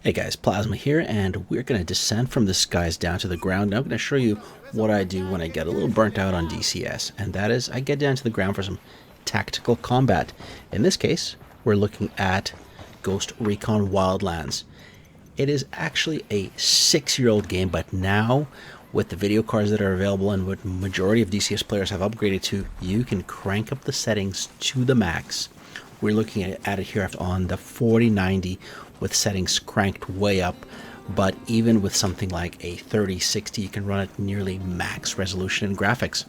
Hey guys, Plasma here, and we're going to descend from the skies down to the ground. Now I'm going to show you what I do when I get a little burnt out on DCS, and that is I get down to the ground for some tactical combat. In this case, we're looking at Ghost Recon Wildlands. It is actually a 6-year-old game, but now with the video cards that are available and what majority of DCS players have upgraded to, you can crank up the settings to the max. We're looking at it here on the 4090 with settings cranked way up, but even with something like a 3060 you can run at nearly max resolution and graphics.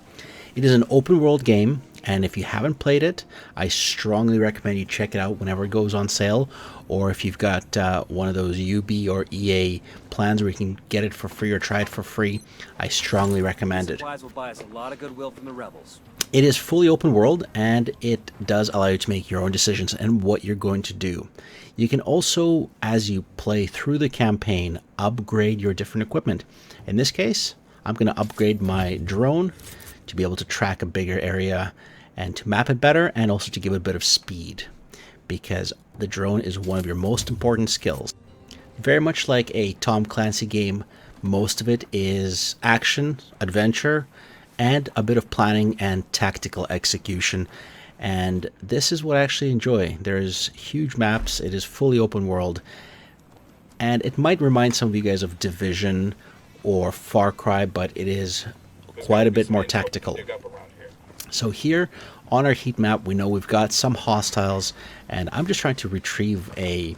It is an open world game, and if you haven't played it, I strongly recommend you check it out whenever it goes on sale, or if you've got one of those UB or EA plans where you can get it for free or try it for free, I strongly recommend it. Supplies will buy us a lot of goodwill from the rebels. It is fully open world, and it does allow you to make your own decisions and what you're going to do. You can also, as you play through the campaign, upgrade your different equipment. In this case, I'm going to upgrade my drone to be able to track a bigger area and to map it better, and also to give it a bit of speed, because the drone is one of your most important skills. Very much like a Tom Clancy game, most of it is action, adventure, and a bit of planning and tactical execution. And this is what I actually enjoy. There's huge maps, it is fully open world, and it might remind some of you guys of Division or Far Cry, but it is quite a bit more tactical. So here on our heat map, we know we've got some hostiles, and I'm just trying to retrieve a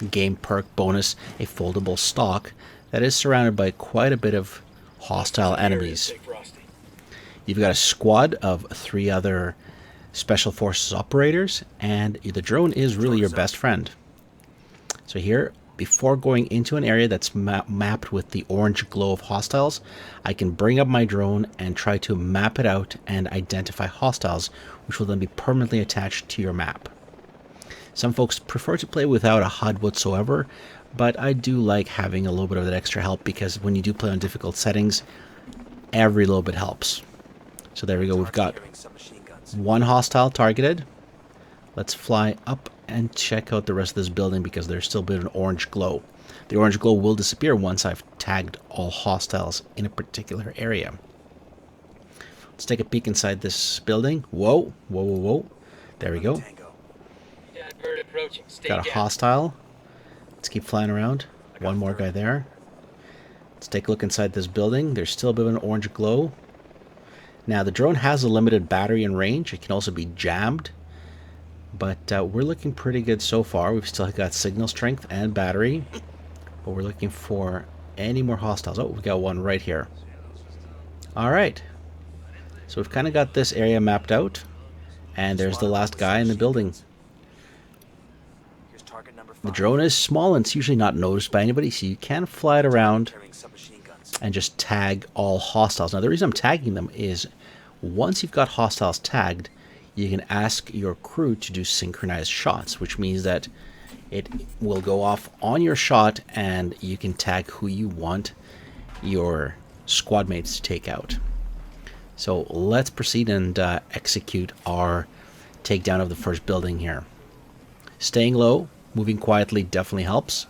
game perk bonus, a foldable stock that is surrounded by quite a bit of hostile enemies. You've got a squad of 3 other Special Forces operators, and the drone is really your best friend. So here, before going into an area that's mapped with the orange glow of hostiles, I can bring up my drone and try to map it out and identify hostiles, which will then be permanently attached to your map. Some folks prefer to play without a HUD whatsoever, but I do like having a little bit of that extra help, because when you do play on difficult settings, every little bit helps. So there we go, we've got 1 hostile targeted. Let's fly up and check out the rest of this building, because there's still a bit of an orange glow. The orange glow will disappear once I've tagged all hostiles in a particular area. Let's take a peek inside this building. Whoa, whoa, whoa, whoa. There we go. Got a hostile. Let's keep flying around. 1 more guy there. Let's take a look inside this building. There's still a bit of an orange glow. Now, the drone has a limited battery and range. It can also be jammed, but we're looking pretty good so far. We've still got signal strength and battery, but we're looking for any more hostiles. Oh, we got one right here. All right, so we've kind of got this area mapped out, and there's the last guy in the building. The drone is small and it's usually not noticed by anybody, so you can fly it around and just tag all hostiles. Now, the reason I'm tagging them is once you've got hostiles tagged, you can ask your crew to do synchronized shots, which means that it will go off on your shot and you can tag who you want your squad mates to take out. So let's proceed and execute our takedown of the first building here. Staying low, moving quietly definitely helps.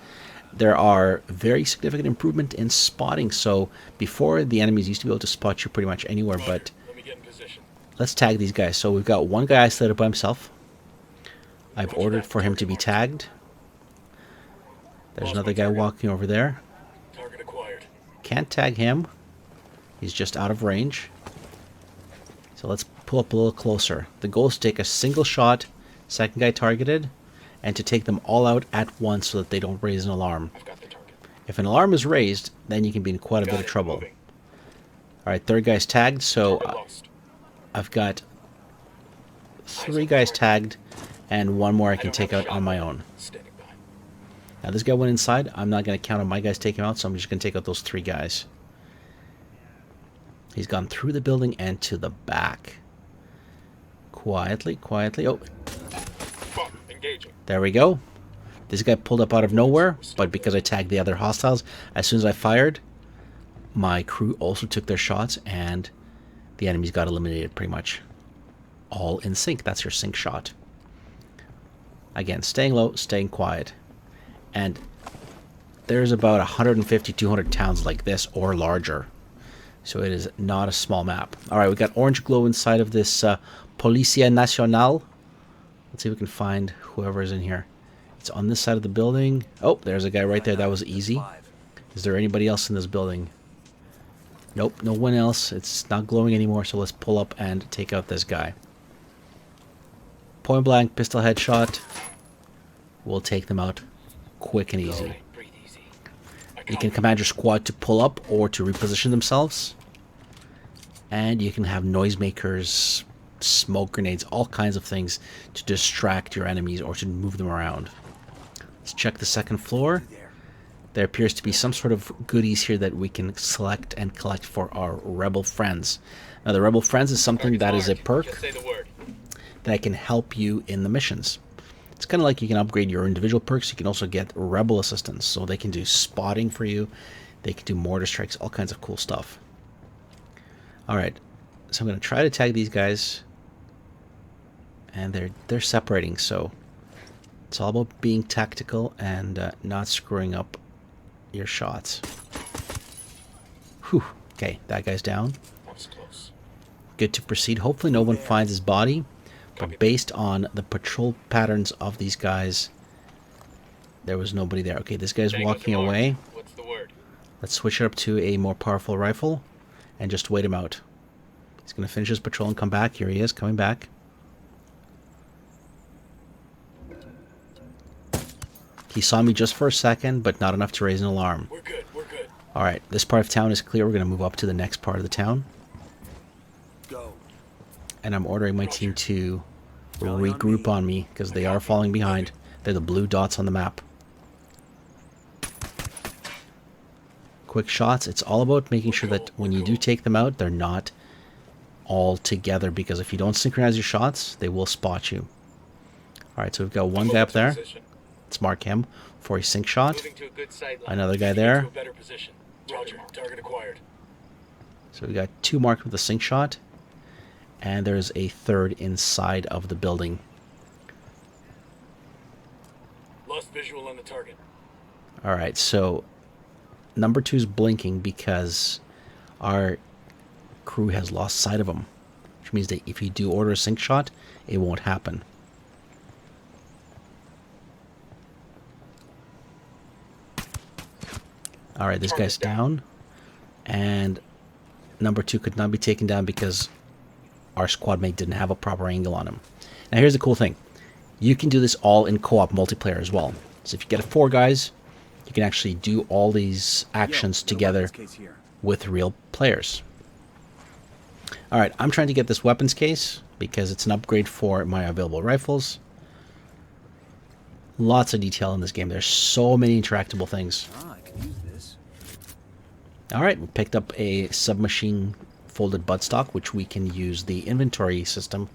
There are very significant improvement in spotting. So before, the enemies used to be able to spot you pretty much anywhere, but let's tag these guys. So we've got 1 guy isolated by himself. I've ordered for him to be tagged. There's another guy walking over there. Can't tag him. He's just out of range. So let's pull up a little closer. The goal is to take a single shot, 2nd guy targeted, and to take them all out at once so that they don't raise an alarm. If an alarm is raised, then you can be in quite a bit of trouble. Alright, 3rd guy's tagged, so I've got 3 guys tagged, and 1 more I can take out on my own. Now this guy went inside. I'm not going to count on my guys taking him out, so I'm just going to take out those 3 guys. He's gone through the building and to the back. Quietly, quietly. Oh, there we go. This guy pulled up out of nowhere, but because I tagged the other hostiles, as soon as I fired, my crew also took their shots, and the enemies got eliminated pretty much all in sync. That's your sync shot. Again, staying low, staying quiet. And there's about 150, 200 towns like this or larger. So it is not a small map. All right, we got orange glow inside of this Policia Nacional. Let's see if we can find whoever's in here. It's on this side of the building. Oh, there's a guy right there. That was easy. Is there anybody else in this building? Nope, no one else. It's not glowing anymore, so let's pull up and take out this guy. Point blank, pistol headshot. We'll take them out quick and easy. You can command your squad to pull up or to reposition themselves. And you can have noisemakers, smoke grenades, all kinds of things to distract your enemies or to move them around. Let's check the second floor. There appears to be some sort of goodies here that we can select and collect for our Rebel Friends. Now, the Rebel Friends is something that is a perk that can help you in the missions. It's kind of like you can upgrade your individual perks. You can also get Rebel Assistance, so they can do spotting for you. They can do mortar strikes, all kinds of cool stuff. Alright, so I'm going to try to tag these guys. And they're separating, so it's all about being tactical and not screwing up your shots. Whew. Okay, that guy's down. Good to proceed. Hopefully no one finds his body. But based on the patrol patterns of these guys, there was nobody there. Okay, this guy's walking away. What's the word? Let's switch it up to a more powerful rifle and just wait him out. He's going to finish his patrol and come back. Here he is, coming back. He saw me just for a second, but not enough to raise an alarm. We're good, we're good. Alright, this part of town is clear. We're going to move up to the next part of the town. Go. And I'm ordering my team to regroup on me because they are falling behind. They're the blue dots on the map. Quick shots. It's all about making sure that when you do take them out, they're not all together, because if you don't synchronize your shots, they will spot you. Alright, so we've got one guy up there. Let's mark him for a sync shot. Another guy there. Roger. Target acquired. So we got two marked with a sync shot. And there's a third inside of the building. Lost visual on the target. Alright, so number 2's blinking because our crew has lost sight of him. Which means that if you do order a sync shot, it won't happen. Alright, this guy's down. And number 2 could not be taken down because our squad mate didn't have a proper angle on him. Now here's the cool thing. You can do this all in co-op multiplayer as well. So if you get 4 guys, you can actually do all these actions together with real players. Alright, I'm trying to get this weapons case because it's an upgrade for my available rifles. Lots of detail in this game. There's so many interactable things. I can use this. Alright, we picked up a submachine folded buttstock, which we can use the inventory system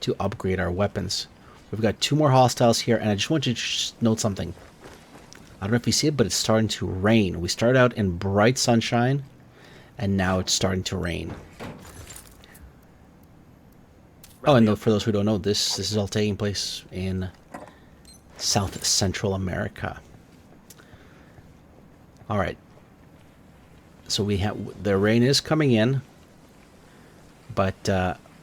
to upgrade our weapons. We've got 2 more hostiles here, and I just want you to note something. I don't know if you see it, but it's starting to rain. We started out in bright sunshine, and now it's starting to rain. Oh, and for those who don't know, this is all taking place in South Central America. Alright. So we have the rain is coming in. But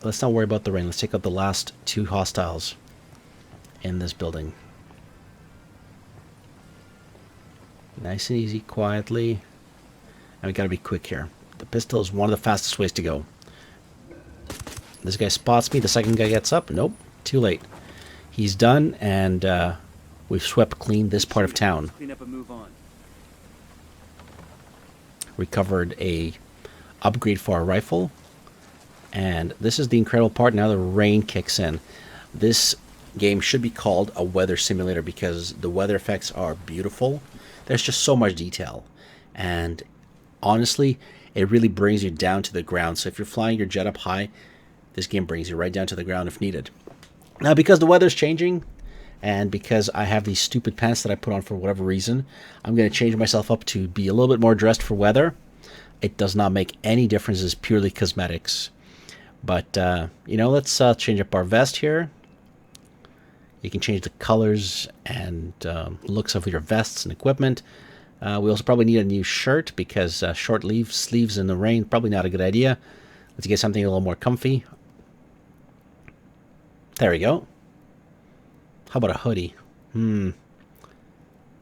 let's not worry about the rain. Let's take out the last 2 hostiles in this building. Nice and easy, quietly. And we gotta be quick here. The pistol is one of the fastest ways to go. This guy spots me. The second guy gets up. Nope, too late. He's done, and we've swept clean this part of town. Clean up and move on. Recovered a upgrade for our rifle. And this is the incredible part. Now the rain kicks in. This game should be called a weather simulator because the weather effects are beautiful. There's just so much detail. And honestly, it really brings you down to the ground. So if you're flying your jet up high, this game brings you right down to the ground if needed. Now, because the weather's changing, and because I have these stupid pants that I put on for whatever reason, I'm going to change myself up to be a little bit more dressed for weather. It does not make any difference. It's purely cosmetics. But, you know, let's change up our vest here. You can change the colors and looks of your vests and equipment. We also probably need a new shirt because short sleeves in the rain, probably not a good idea. Let's get something a little more comfy. There we go. How about a hoodie?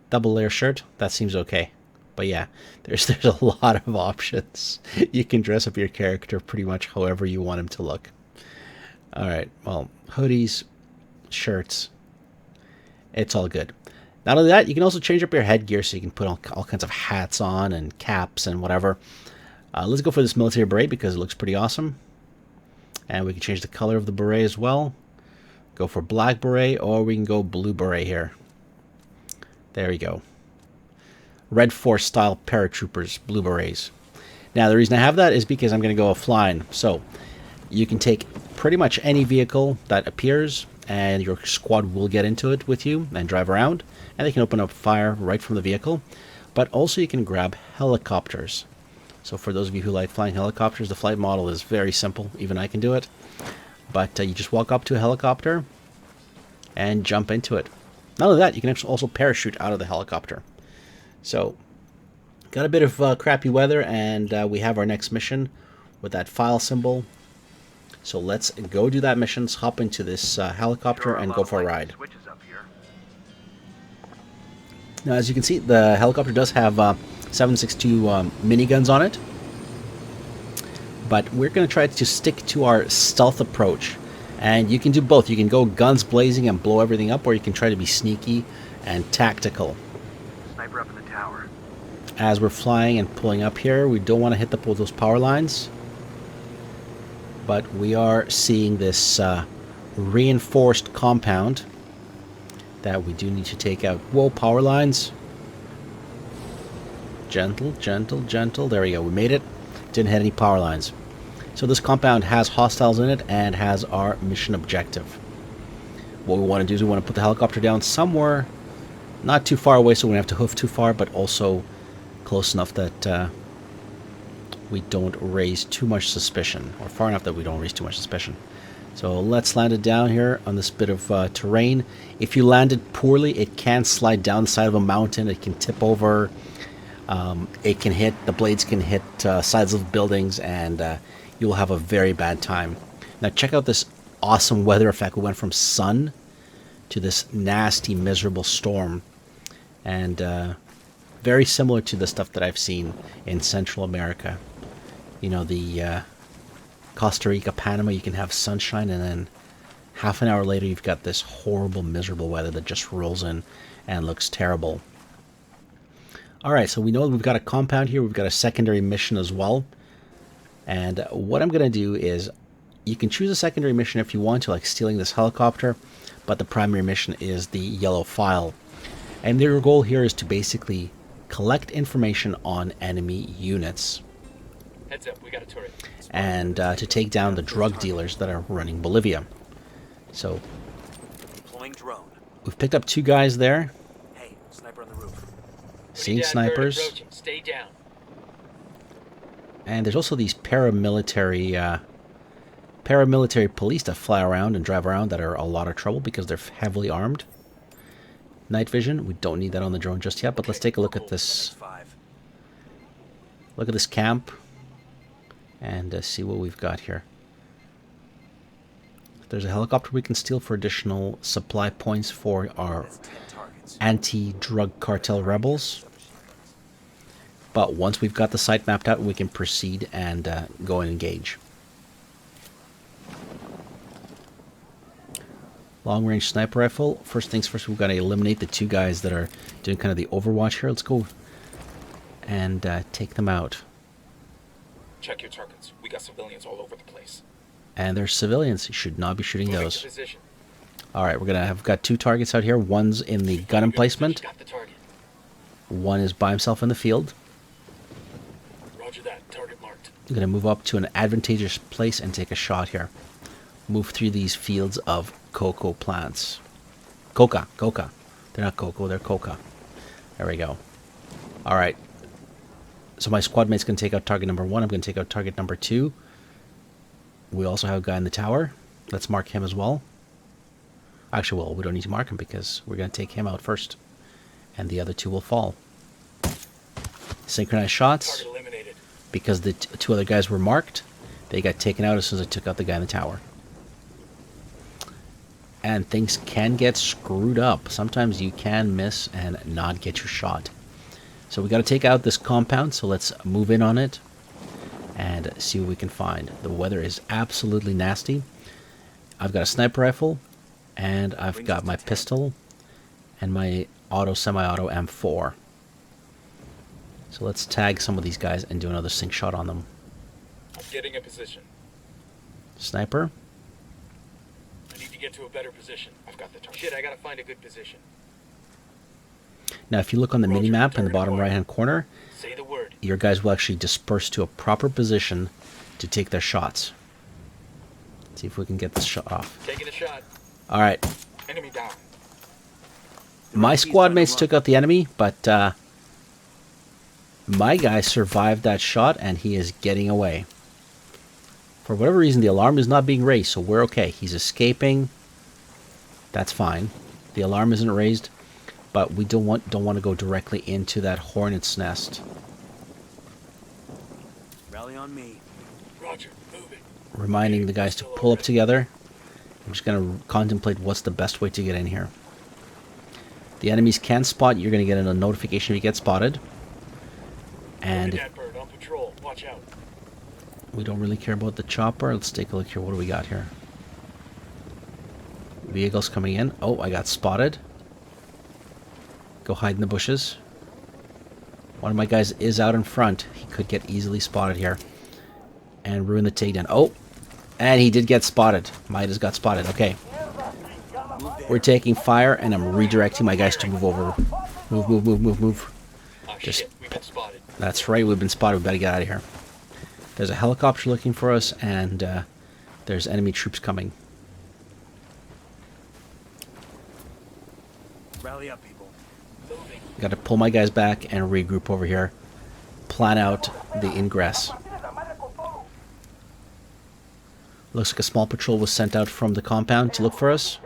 Double layer shirt? That seems okay. But yeah, there's a lot of options. You can dress up your character pretty much however you want him to look. Alright, well, hoodies, shirts, it's all good. Not only that, you can also change up your headgear so you can put all kinds of hats on and caps and whatever. Let's go for this military beret because it looks pretty awesome. And we can change the color of the beret as well. Go for black beret, or we can go blue beret here. There we go. Red Force style paratroopers, blue berets. Now the reason I have that is because I'm going to go flying. So you can take pretty much any vehicle that appears and your squad will get into it with you and drive around, and they can open up fire right from the vehicle. But also you can grab helicopters. So for those of you who like flying helicopters, the flight model is very simple. Even I can do it. But you just walk up to a helicopter and jump into it. Not only that, you can also parachute out of the helicopter. So, got a bit of crappy weather, and we have our next mission with that file symbol. So let's go do that mission, hop into this helicopter, and go for a ride. Now, as you can see, the helicopter does have 7.62 miniguns on it. But we're going to try to stick to our stealth approach. And you can do both. You can go guns blazing and blow everything up, or you can try to be sneaky and tactical. Sniper up in the tower. As we're flying and pulling up here, we don't want to hit those power lines. But we are seeing this reinforced compound that we do need to take out. Whoa, power lines. Gentle, gentle, gentle. There we go. We made it. Didn't hit any power lines. So this compound has hostiles in it and has our mission objective. What we want to do is we want to put the helicopter down somewhere not too far away so we don't have to hoof too far, but also close enough that we don't raise too much suspicion, or far enough that we don't raise too much suspicion. So let's land it down here on this bit of terrain. If you land it poorly, it can slide down the side of a mountain. It can tip over. It can hit, the blades can hit sides of buildings, and you'll have a very bad time. Now check out this awesome weather effect. We went from sun to this nasty, miserable storm. And very similar to the stuff that I've seen in Central America. You know, the Costa Rica, Panama, you can have sunshine, and then half an hour later you've got this horrible, miserable weather that just rolls in and looks terrible. Alright, so we know we've got a compound here. We've got a secondary mission as well. And what I'm going to do is, you can choose a secondary mission if you want to, like stealing this helicopter, but the primary mission is the yellow file. And their goal here is to basically collect information on enemy units. Heads up, we got a turret. And to take down the drug dealers that are running Bolivia. So, Deploying drone. we've picked up 2 guys there. Hey, sniper on the roof. Seeing snipers. Approaching. Stay down. And there's also these paramilitary police that fly around and drive around that are a lot of trouble because they're heavily armed. Night vision, we don't need that on the drone just yet, but let's take a look at this. Look at this camp and see what we've got here. There's a helicopter we can steal for additional supply points for our anti-drug cartel rebels. But once we've got the site mapped out, we can proceed and go and engage. Long-range sniper rifle. First things first, we've got to eliminate the 2 guys that are doing kind of the overwatch here. Let's go and take them out. Check your targets. We got civilians all over the place. And they're civilians. You should not be shooting Moving those. to position. Alright, we're gonna have got 2 targets out here. One's in the gun emplacement. Got the target. One is by himself in the field. Roger that. Target marked. I'm gonna move up to an advantageous place and take a shot here. Move through these fields of cocoa plants. Coca. They're not cocoa, they're coca. There we go. Alright. So my squad mate's going to take out target number 1. I'm going to take out target number 2. We also have a guy in the tower. Let's mark him as well. Actually, well, we don't need to mark him because we're going to take him out first. And the other 2 will fall. Synchronized shots. Target eliminated. Because the two other guys were marked, they got taken out as soon as I took out the guy in the tower. And things can get screwed up. Sometimes you can miss and not get your shot. So we got to take out this compound, so let's move in on it and see what we can find. The weather is absolutely nasty. I've got a sniper rifle, and I've got my pistol and my semi-auto M4. So let's tag some of these guys and do another sync shot on them. I'm getting a position. Sniper. I need to get to a better position. I've got the target. Shit, I gotta find a good position. Now, if you look on the Roger, mini-map in the target bottom acquired. right-hand corner, Say the word. your guys will actually disperse to a proper position to take their shots. Let's see if we can get this shot off. Taking a shot. All right. Enemy down. My squad mates took out the enemy, but my guy survived that shot, and he is getting away. For whatever reason, the alarm is not being raised, so we're okay. He's escaping. That's fine. The alarm isn't raised, but we don't want to go directly into that hornet's nest. Rally on me. Roger, move it. Reminding the guys to pull up together. I'm just going to contemplate what's the best way to get in here. The enemies can spot. You're going to get a notification if you get spotted. And That bird on patrol. Watch out. we don't really care about the chopper. Let's take a look here. What do we got here? Vehicles coming in. Oh, I got spotted. Go hide in the bushes. One of my guys is out in front. He could get easily spotted here and ruin the takedown. Oh, and he did get spotted. Midas got spotted. Okay. We're taking fire, and I'm redirecting my guys to move over. Move, move, move, move, move. Oh Just shit, we've been spotted. That's right, we've been spotted. We better get out of here. There's a helicopter looking for us, and there's enemy troops coming. Rally up, people. Moving. Got to pull my guys back and regroup over here. Plan out the ingress. Looks like a small patrol was sent out from the compound to look for us.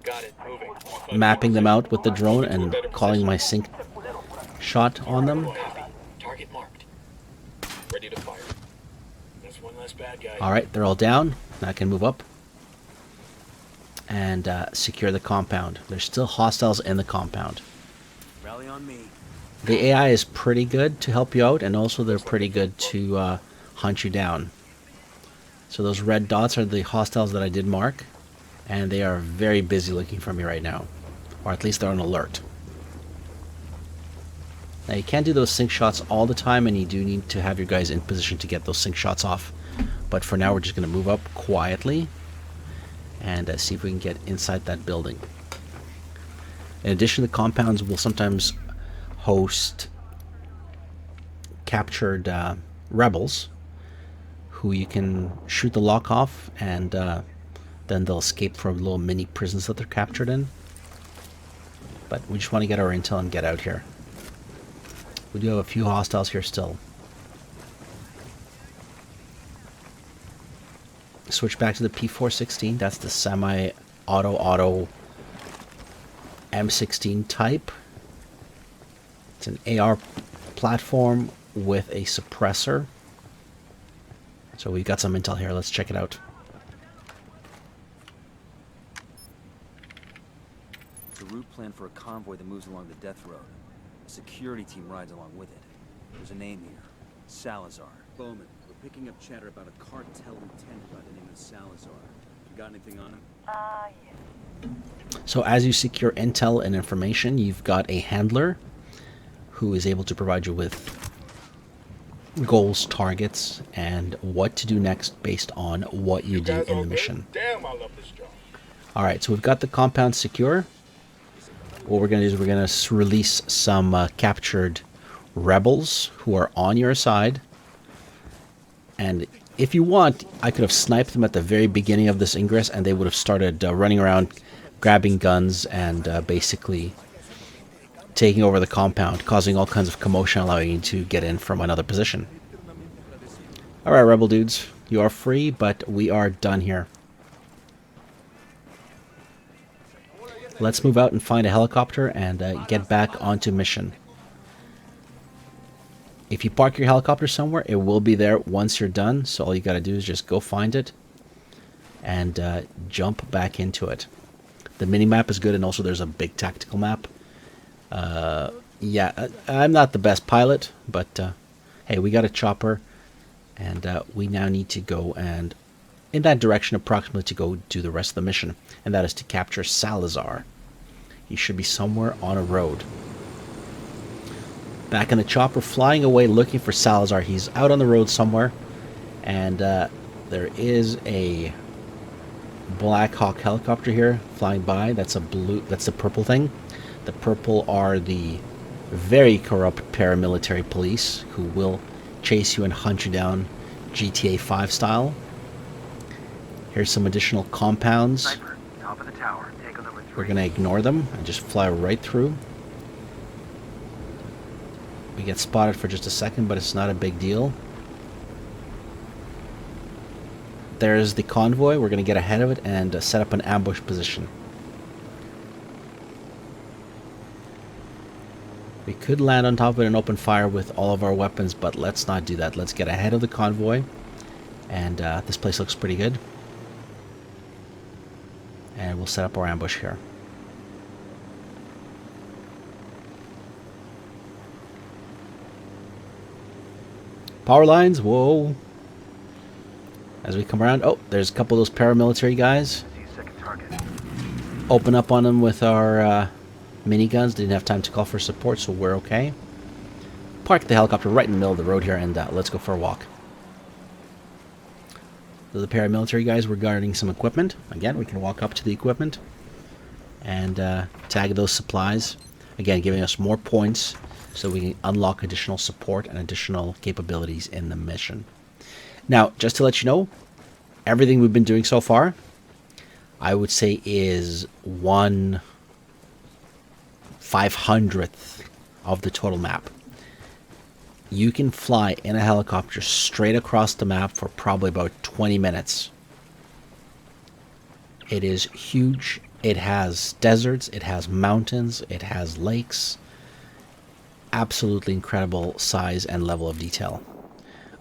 Got it, moving. Mapping them out with the drone and calling my sync shot on them. Copy. Target marked. Ready to fire. That's one less bad guy. Alright, they're all down. Now I can move up and secure the compound. There's still hostiles in the compound. Rally on me. The AI is pretty good to help you out, and also they're pretty good to hunt you down. So those red dots are the hostiles that I did mark, and they are very busy looking for me right now. Or at least they're on alert. Now you can't do those sync shots all the time, and you do need to have your guys in position to get those sync shots off. But for now we're just going to move up quietly and see if we can get inside that building. In addition, the compounds will sometimes host captured rebels who you can shoot the lock off, and then they'll escape from little mini prisons that they're captured in. But we just want to get our intel and get out here. We do have a few hostiles here still. Switch back to the P416. That's the semi-auto M16 type. It's an AR platform with a suppressor. So we've got some intel here. Let's check it out. It's a route planned for a convoy that moves along the death road. A security team rides along with it. There's a name here. Salazar. Bowman, we're picking up chatter about a cartel lieutenant by the name of Salazar. You got anything on him? So as you secure intel and information, you've got a handler who is able to provide you with goals, targets, and what to do next based on what you do Guys in all the good? mission. Damn, I love this job. Alright, so we've got the compound secure. What we're going to do is we're going to release some captured rebels who are on your side. And if you want, I could have sniped them at the very beginning of this ingress, and they would have started running around, grabbing guns, and basically taking over the compound, causing all kinds of commotion, allowing you to get in from another position. Alright, rebel dudes, you are free, but we are done here. Let's move out and find a helicopter and get back onto mission. If you park your helicopter somewhere, it will be there once you're done. So all you got to do is just go find it and jump back into it. The mini map is good, and also there's a big tactical map. Yeah, I'm not the best pilot, but hey, we got a chopper, and we now need to go and in that direction approximately to go do the rest of the mission, and that is to capture Salazar. He should be somewhere on a road. Back in the chopper, flying away, looking for Salazar. He's out on the road somewhere, and there is a Black Hawk helicopter here flying by. That's a blue. That's the purple thing. The purple are the very corrupt paramilitary police who will chase you and hunt you down, GTA 5 style. Here's some additional compounds. Sniper, top of the tower. Tango number 3. We're gonna ignore them and just fly right through. We get spotted for just a second, but it's not a big deal. There's the convoy. We're going to get ahead of it and set up an ambush position. We could land on top of it and open fire with all of our weapons, but let's not do that. Let's get ahead of the convoy. And this place looks pretty good. And we'll set up our ambush here. Power lines, whoa. As we come around, oh, there's a couple of those paramilitary guys. Second target. Open up on them with our miniguns. Didn't have time to call for support, so we're okay. Park the helicopter right in the middle of the road here, and let's go for a walk. So the paramilitary guys were guarding some equipment. Again, we can walk up to the equipment and tag those supplies. Again, giving us more points so we can unlock additional support and additional capabilities in the mission. Now, just to let you know, everything we've been doing so far, I would say is 1/500th of the total map. You can fly in a helicopter straight across the map for probably about 20 minutes. It is huge. It has deserts, it has mountains, it has lakes. Absolutely incredible size and level of detail.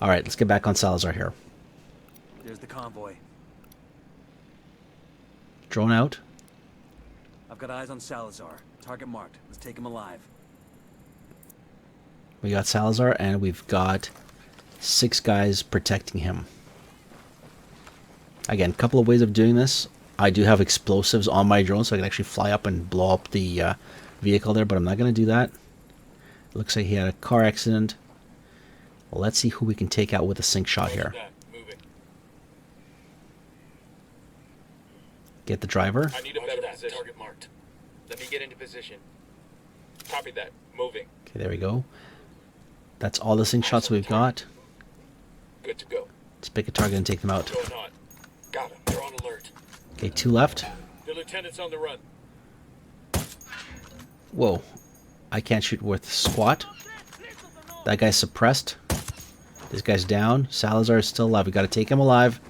Alright, let's get back on Salazar here. There's the convoy. Drone out. I've got eyes on Salazar. Target marked. Let's take him alive. We got Salazar, and we've got 6 guys protecting him. Again, a couple of ways of doing this. I do have explosives on my drone, so I can actually fly up and blow up the vehicle there, but I'm not going to do that. It looks like he had a car accident. Let's see who we can take out with a sink shot here. Get the driver. I need a better position. Target marked. Let me get into position. Copy that. Moving. Okay, there we go. That's all the sink shots we've got. Good to go. Let's pick a target and take them out. Going on. Got him. They're on alert. Okay, 2 left. The lieutenant's on the run. Whoa. I can't shoot worth squat. That guy's suppressed. This guy's down. Salazar is still alive. We got to take him alive.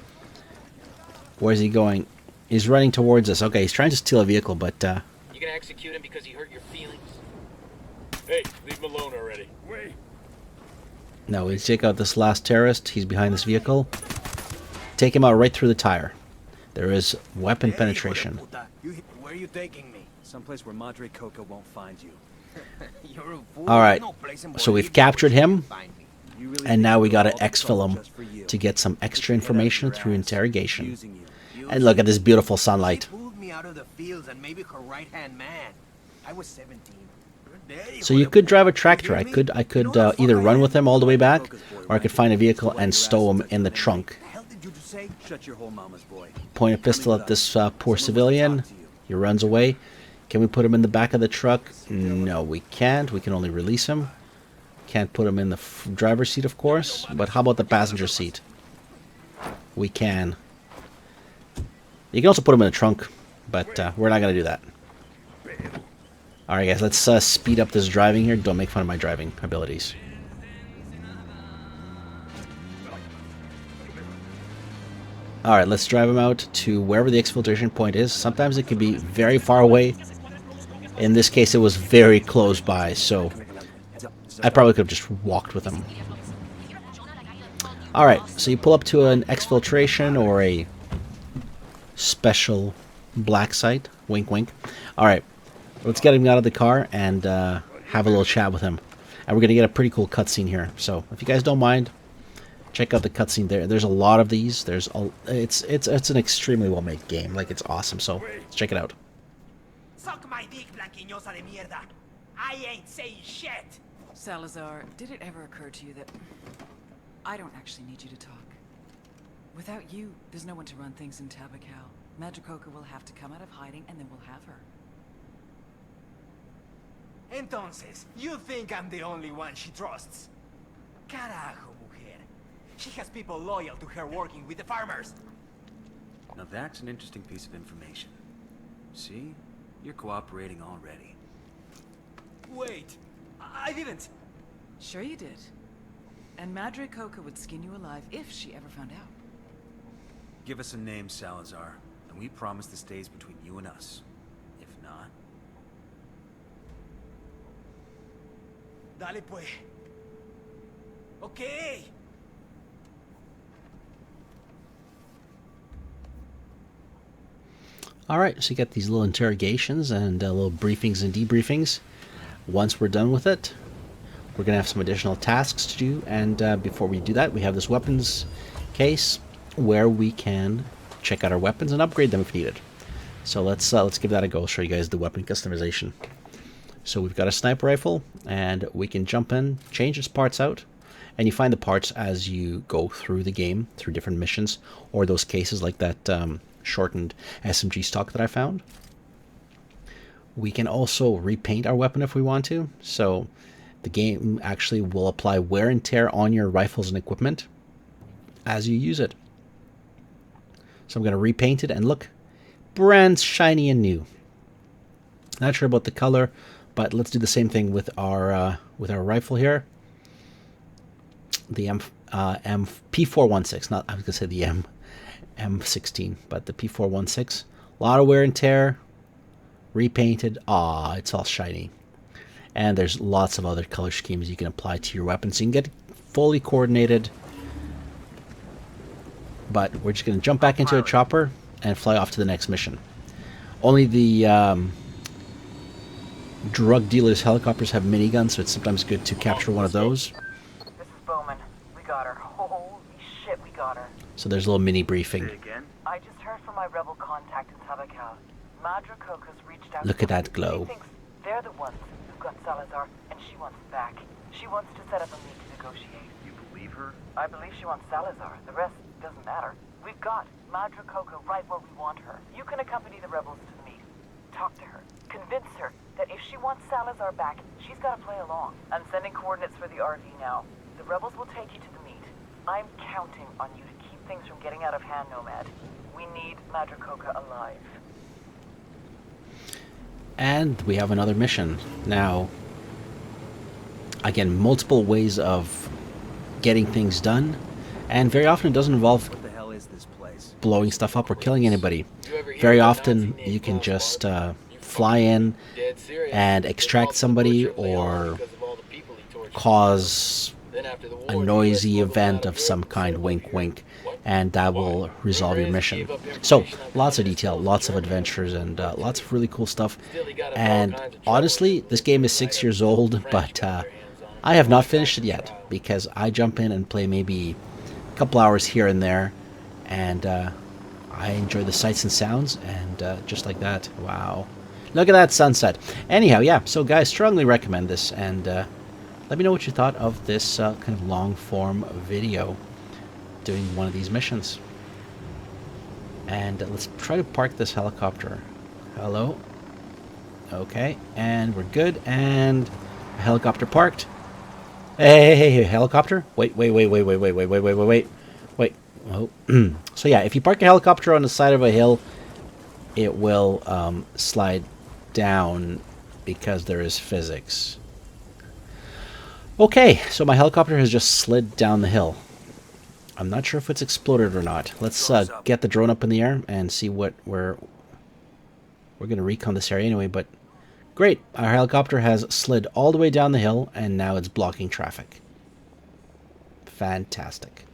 Where's he going? He's running towards us. Okay, he's trying to steal a vehicle, but You gonna execute him because he hurt your feelings? Hey, leave him alone already. Wait. no, we take out this last terrorist. He's behind this vehicle. Take him out right through the tire. There is weapon penetration. Where are you taking me? Someplace where Madre Coca won't find you. You're a fool. Alright, No place in so we've Bolivia captured where you him. can find me. You really And think now we we're got all to the exfil trouble him just for you? to get some extra Get out of information your through ass. interrogation. Using you. And look at this beautiful sunlight. She pulled me out of the fields and maybe her right-hand man. I was 17. Her daddy So would you have could drive a pulled me, tractor. you I hear could me? You know the either fuck I run am? with him all the way back, or I could find a vehicle and stow him in the trunk. The hell did you just say? Shut your hole, mama's boy. Point a pistol at this poor civilian. He runs away. Can we put him in the back of the truck? No, we can't. We can only release him. Can't put him in the driver's seat, of course. But how about the passenger seat? We can. You can also put him in the trunk, but we're not going to do that. Alright guys, let's speed up this driving here. Don't make fun of my driving abilities. Alright, let's drive him out to wherever the exfiltration point is. Sometimes it can be very far away. In this case, it was very close by, so I probably could have just walked with him. Alright, so you pull up to an exfiltration or a special black site. Wink, wink. Alright, let's get him out of the car and have a little chat with him. And we're going to get a pretty cool cutscene here. So, if you guys don't mind, check out the cutscene there. There's a lot of these. It's an extremely well-made game. Like, it's awesome. So, let's check it out. Suck my dick, blanquinosa de mierda. I ain't saying shit. Salazar, did it ever occur to you that I don't actually need you to talk? Without you, there's no one to run things in Tabacal. Madricoca will have to come out of hiding, and then we'll have her. Entonces, you think I'm the only one she trusts? Carajo, mujer. She has people loyal to her working with the farmers. Now that's an interesting piece of information. See? You're cooperating already. Wait, I didn't. Sure you did. And Madricoca would skin you alive if she ever found out. Give us a name, Salazar, and we promise this stays between you and us. If not... Dale pues. Okay. Alright, so you get these little interrogations and little briefings and debriefings. Once we're done with it, we're going to have some additional tasks to do, and before we do that, we have this weapons case where we can check out our weapons and upgrade them if needed. So let's give that a go. I'll show you guys the weapon customization. So we've got a sniper rifle, and we can jump in, change its parts out, and you find the parts as you go through the game, through different missions, or those cases like that shortened SMG stock that I found. We can also repaint our weapon if we want to, so the game actually will apply wear and tear on your rifles and equipment as you use it. So I'm going to repaint it, and look, brand shiny and new. Not sure about the color, but let's do the same thing with our rifle here. The P416, not I was gonna say the M16, but the P416. A lot of wear and tear. Repainted. Ah, it's all shiny. And there's lots of other color schemes you can apply to your weapon, so you can get fully coordinated. But we're just gonna jump back into a chopper and fly off to the next mission. Only the drug dealers' helicopters have miniguns, so it's sometimes good to capture one of those. This is Bowman. We got her. Holy shit, we got her. So there's a little mini briefing. I just heard from my rebel contact in Tabacal. Madricoca's reached out. Look at that glow. She thinks they're the ones who've got Salazar, and she wants him back. She wants to set up a meet to negotiate. You believe her? I believe she wants Salazar. The rest doesn't matter. We've got Madricoca right where we want her. You can accompany the rebels to the meet. Talk to her. Convince her that if she wants Salazar back, she's got to play along. I'm sending coordinates for the RV now. The rebels will take you to the meet. I'm counting on you to keep things from getting out of hand, Nomad. We need Madricoca alive. And we have another mission. Now, again, multiple ways of getting things done, and very often it doesn't involve What the hell is this place? blowing stuff up or killing anybody. Very often you can just fly in and extract somebody or cause a noisy event of some kind, wink wink, and that will resolve your mission. So lots of detail, lots of adventures, and lots of really cool stuff. And honestly, this game is 6 years old, but I have not finished it yet, because I jump in and play maybe a couple hours here and there, and I enjoy the sights and sounds, and just like that, wow. Look at that sunset. Anyhow, yeah, so guys, strongly recommend this, and let me know what you thought of this kind of long-form video doing one of these missions. And let's try to park this helicopter. Hello. Okay, and we're good, and a helicopter parked. Hey, helicopter? Wait. Oh. So yeah, if you park a helicopter on the side of a hill, it will slide down because there is physics. Okay, so my helicopter has just slid down the hill. I'm not sure if it's exploded or not. Let's get the drone up in the air and see what we're going to recon this area anyway, but Great, our helicopter has slid all the way down the hill and now it's blocking traffic. Fantastic.